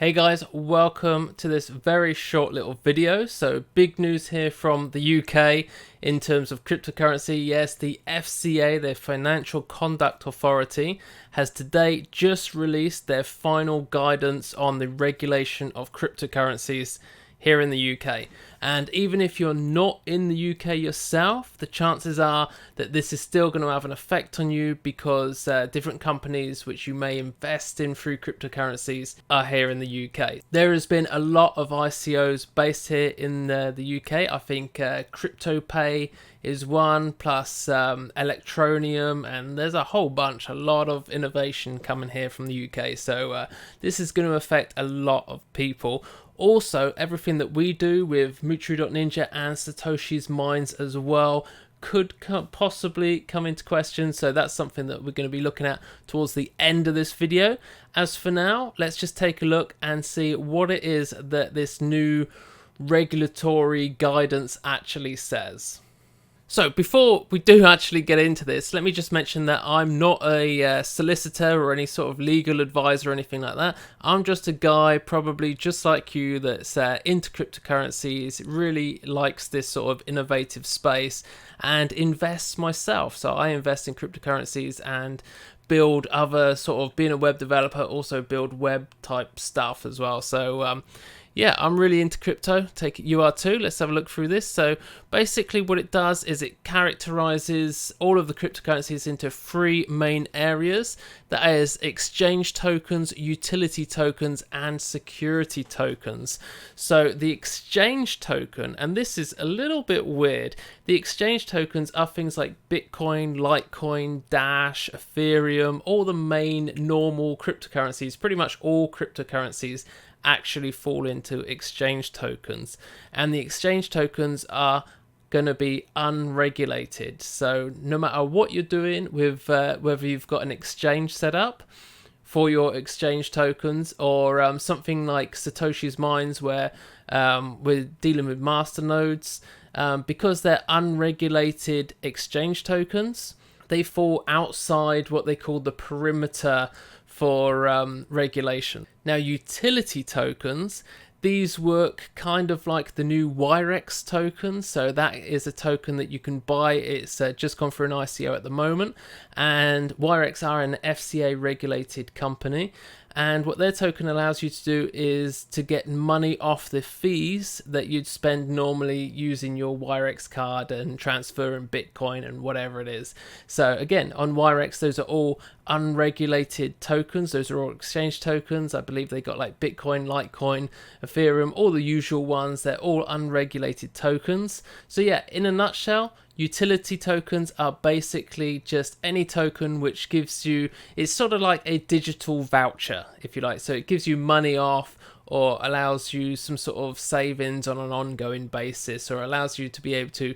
Hey guys, welcome to this very short little video. So big news here from the UK in terms of cryptocurrency. Yes, the FCA, their Financial Conduct Authority, has today just released their final guidance on the regulation of cryptocurrencies here in the UK. And even if you're not in the UK yourself, the chances are that this is still going to have an effect on you because different companies which you may invest in through cryptocurrencies are here in the UK. There has been a lot of ICOs based here in the UK. I think CryptoPay is one, plus Electronium, and there's a whole bunch, a lot of innovation coming here from the UK. So this is going to affect a lot of people. Also, everything that we do with Mutu.ninja and Satoshi's Mines as well could possibly come into question. So that's something that we're going to be looking at towards the end of this video. As for now, let's just take a look and see what it is that this new regulatory guidance actually says. So before we do actually get into this, let me just mention that I'm not a solicitor or any sort of legal advisor or anything like that. I'm just a guy probably just like you that's into cryptocurrencies, really likes this sort of innovative space and invests myself. So I invest in cryptocurrencies and build other sort of, being a web developer, also build web type stuff as well. So yeah, I'm really into crypto. Take it you are too. Let's have a look through this. So basically what it does is it characterizes all of the cryptocurrencies into three main areas. That is exchange tokens, utility tokens, and security tokens. So the exchange token, and this is a little bit weird, the exchange tokens are things like Bitcoin, Litecoin, Dash, Ethereum, all the main normal cryptocurrencies, pretty much all cryptocurrencies actually fall into exchange tokens, and the exchange tokens are going to be unregulated. So no matter what you're doing with whether you've got an exchange set up for your exchange tokens or something like Satoshi's Mines where we're dealing with masternodes, because they're unregulated exchange tokens, they fall outside what they call the perimeter for regulation. Now, utility tokens, these work kind of like the new Wirex token. So that is a token that you can buy. It's just gone for an ICO at the moment, and Wirex are an FCA regulated company. And what their token allows you to do is to get money off the fees that you'd spend normally using your Wirex card and transferring Bitcoin and whatever it is. So again, on Wirex, those are all unregulated tokens. Those are all exchange tokens. I believe they got like Bitcoin, Litecoin, Ethereum, all the usual ones. They're all unregulated tokens. So yeah, in a nutshell, utility tokens are basically just any token which gives you, it's sort of like a digital voucher, if you like. So it gives you money off or allows you some sort of savings on an ongoing basis, or allows you to be able to,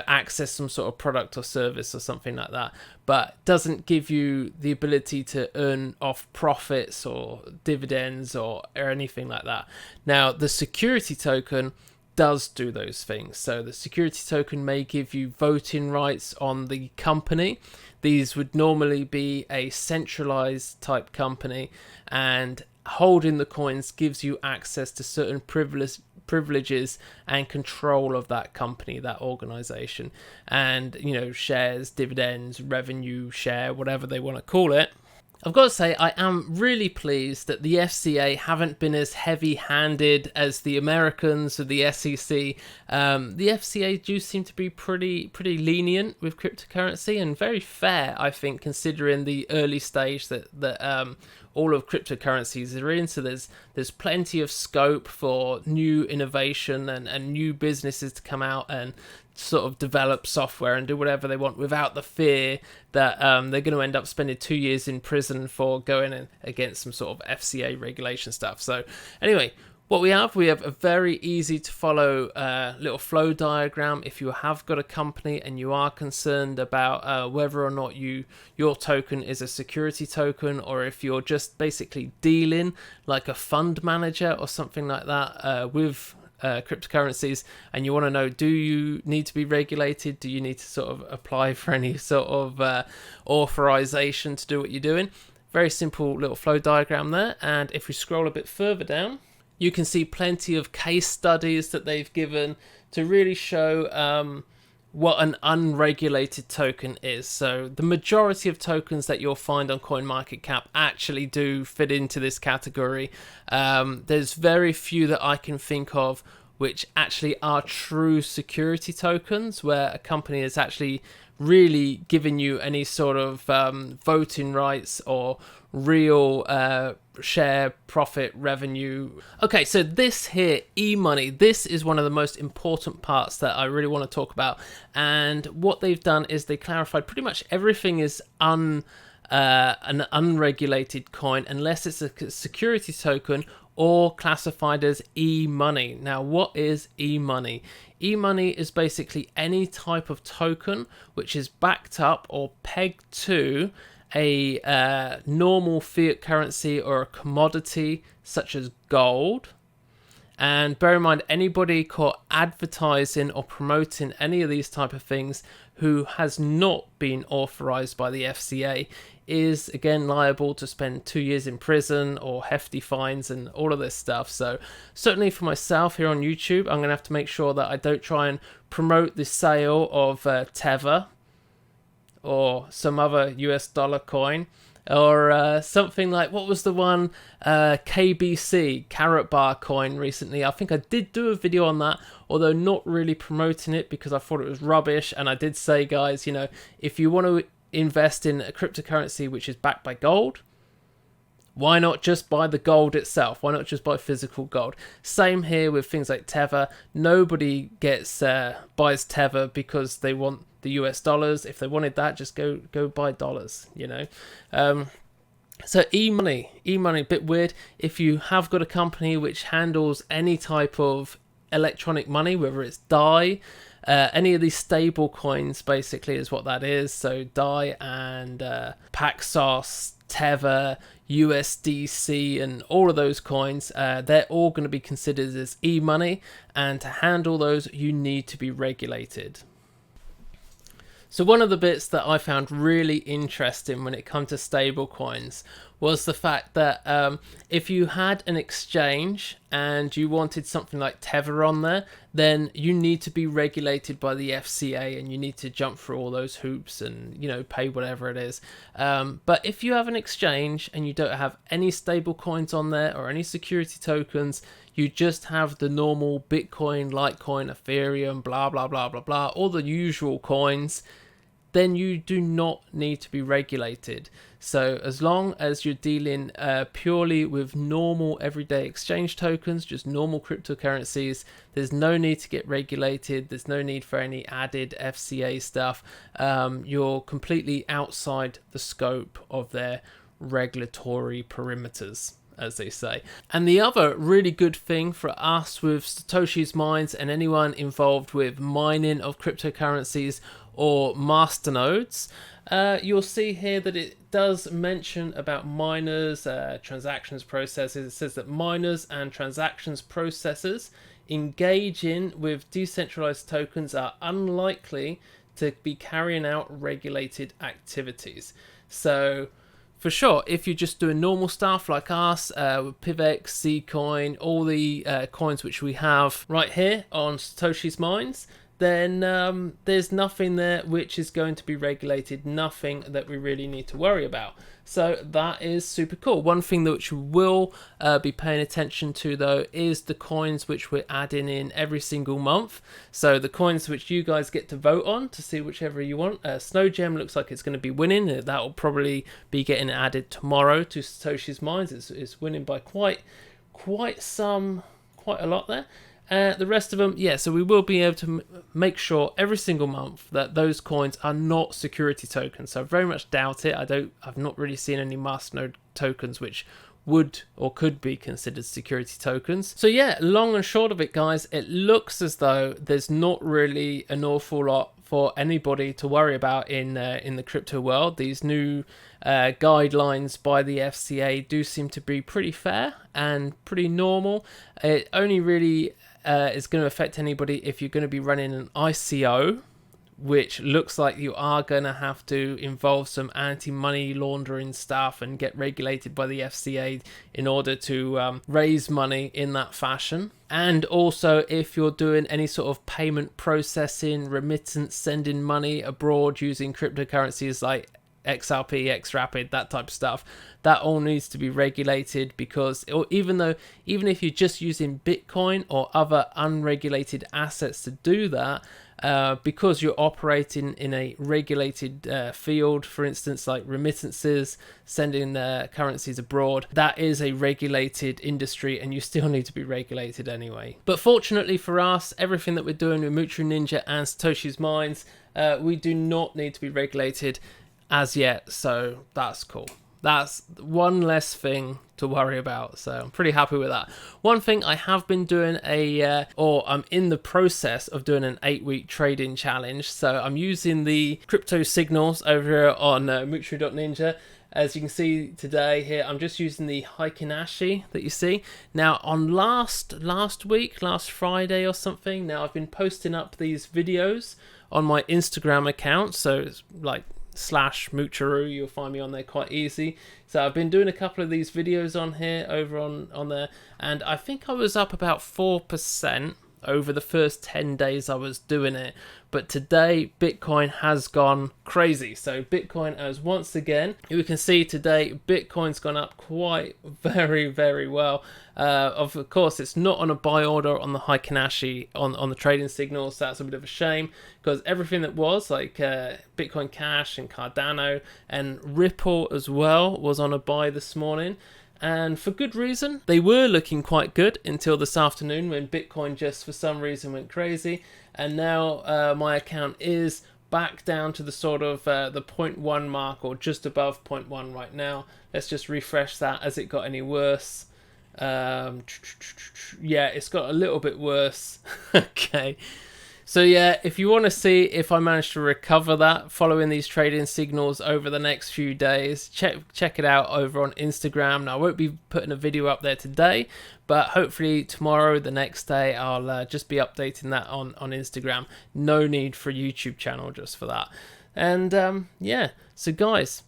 access some sort of product or service or something like that, but doesn't give you the ability to earn off profits or dividends or anything like that. Now, the security token does do those things. So the security token may give you voting rights on the company. These would normally be a centralized type company, and holding the coins gives you access to certain privileges and control of that company, that organization, and shares, dividends, revenue share, whatever they want to call it. I've got to say, I am really pleased that the FCA haven't been as heavy-handed as the Americans or the SEC. The FCA do seem to be pretty lenient with cryptocurrency, and very fair, I think, considering the early stage that all of cryptocurrencies are in. So there's plenty of scope for new innovation and new businesses to come out and sort of develop software and do whatever they want without the fear that they're going to end up spending 2 years in prison for going in against some sort of FCA regulation stuff. So anyway, what we have a very easy to follow little flow diagram. If you have got a company and you are concerned about whether or not your token is a security token, or if you're just basically dealing like a fund manager or something like that with cryptocurrencies, and you want to know, do you need to be regulated? Do you need to sort of apply for any sort of authorization to do what you're doing? Very simple little flow diagram there. And if we scroll a bit further down, you can see plenty of case studies that they've given to really show what an unregulated token is. So the majority of tokens that you'll find on CoinMarketCap actually do fit into this category. There's very few that I can think of which actually are true security tokens, where a company is actually really giving you any sort of voting rights or real share profit revenue. Okay, so this here, Imani, this is one of the most important parts that I really want to talk about. And what they've done is they clarified pretty much everything is an unregulated coin unless it's a security token or classified as e-money. Now, what is e-money? E-money is basically any type of token which is backed up or pegged to a normal fiat currency or a commodity such as gold. And bear in mind, anybody caught advertising or promoting any of these type of things who has not been authorized by the FCA is again liable to spend 2 years in prison or hefty fines and all of this stuff. So certainly for myself here on YouTube, I'm gonna have to make sure that I don't try and promote the sale of Tether or some other US dollar coin, or something like, what was the one, KBC, Carrot Bar coin recently. I think I did do a video on that, although not really promoting it because I thought it was rubbish. And I did say, guys, you know, if you want to invest in a cryptocurrency which is backed by gold, why not just buy the gold itself? Why not just buy physical gold? Same here with things like Tether. Nobody buys Tether because they want the US dollars. If they wanted that, just go buy dollars, you know. So e-money, a bit weird. If you have got a company which handles any type of electronic money, whether it's DAI, any of these stable coins basically is what that is. So DAI and Paxos, Tether, USDC, and all of those coins, they're all going to be considered as e-money, and to handle those you need to be regulated. So one of the bits that I found really interesting when it comes to stable coins was the fact that if you had an exchange and you wanted something like Tether on there, then you need to be regulated by the FCA and you need to jump through all those hoops and, you know, pay whatever it is. But if you have an exchange and you don't have any stable coins on there or any security tokens, you just have the normal Bitcoin, Litecoin, Ethereum, blah, blah, blah, blah, blah, all the usual coins, then you do not need to be regulated. So as long as you're dealing purely with normal everyday exchange tokens, just normal cryptocurrencies, there's no need to get regulated. There's no need for any added FCA stuff. You're completely outside the scope of their regulatory perimeters, as they say. And the other really good thing for us with Satoshi's Mines and anyone involved with mining of cryptocurrencies or masternodes, you'll see here that it does mention about miners, transactions processors. It says that miners and transactions processors engaging with decentralized tokens are unlikely to be carrying out regulated activities. So for sure, if you're just doing normal stuff like us, with PivX, Zcoin, all the coins which we have right here on Satoshi's Mines, then there's nothing there which is going to be regulated, nothing that we really need to worry about. So that is super cool. One thing that which we will be paying attention to though is the coins which we're adding in every single month. So the coins which you guys get to vote on to see whichever you want. Snow Gem looks like it's going to be winning. That will probably be getting added tomorrow to Satoshi's Mines. It's winning by quite a lot there. The rest of them, yeah, so we will be able to make sure every single month that those coins are not security tokens. So I very much doubt it. I've not really seen any masternode tokens which would or could be considered security tokens. So yeah, long and short of it, guys, it looks as though there's not really an awful lot for anybody to worry about in the crypto world. These new guidelines by the FCA do seem to be pretty fair and pretty normal. It only really is going to affect anybody if you're going to be running an ICO, which looks like you are going to have to involve some anti-money laundering stuff and get regulated by the FCA in order to raise money in that fashion. And also, if you're doing any sort of payment processing, remittance, sending money abroad using cryptocurrencies like XRP, XRapid, that type of stuff, that all needs to be regulated, because even if you're just using Bitcoin or other unregulated assets to do that, because you're operating in a regulated field, for instance, like remittances, sending currencies abroad, that is a regulated industry and you still need to be regulated anyway. But fortunately for us, everything that we're doing with Mutual Ninja and Satoshi's Mines, we do not need to be regulated as yet, so that's cool. That's one less thing to worry about, so I'm pretty happy with that. One thing I have been doing I'm in the process of doing an 8-week trading challenge. So I'm using the crypto signals over here on Mutual.Ninja. As you can see today here, I'm just using the Hikinashi that you see. Now on last Friday or something, now I've been posting up these videos on my Instagram account, so it's like /Mucharu, you'll find me on there quite easy. So I've been doing a couple of these videos on here, over on there, and I think I was up about 4% over the first 10 days I was doing it. But today Bitcoin has gone crazy. So Bitcoin has once again, we can see today Bitcoin's gone up quite very well. Of course, it's not on a buy order on the Hikinashi on the trading signals. So that's a bit of a shame, because everything that was like Bitcoin Cash and Cardano and Ripple as well was on a buy this morning. And for good reason. They were looking quite good until this afternoon, when Bitcoin just for some reason went crazy. And now my account is back down to the sort of the 0.1 mark, or just above 0.1 right now. Let's just refresh that. Has it got any worse? Yeah, it's got a little bit worse. Okay. So yeah, if you want to see if I manage to recover that following these trading signals over the next few days, check it out over on Instagram. Now I won't be putting a video up there today, but hopefully tomorrow, the next day, I'll just be updating that on Instagram. No need for a YouTube channel just for that. And yeah, so guys,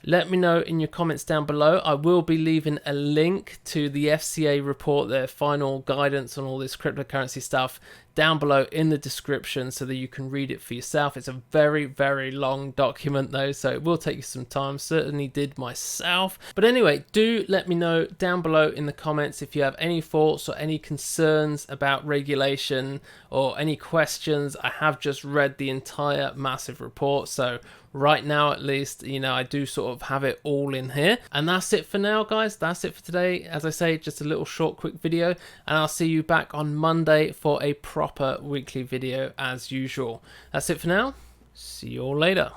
let me know in your comments down below. I will be leaving a link to the FCA report, their final guidance on all this cryptocurrency stuff, down below in the description, so that you can read it for yourself. It's a very long document though, so it will take you some time. Certainly did myself. But anyway, do let me know down below in the comments if you have any thoughts or any concerns about regulation, or any questions. I have just read the entire massive report, so right now at least, you know, I do sort of have it all in here. And that's it for now, guys. That's it for today. As I say, just a little short quick video, and I'll see you back on Monday for a proper weekly video as usual. That's it for now. See you all later.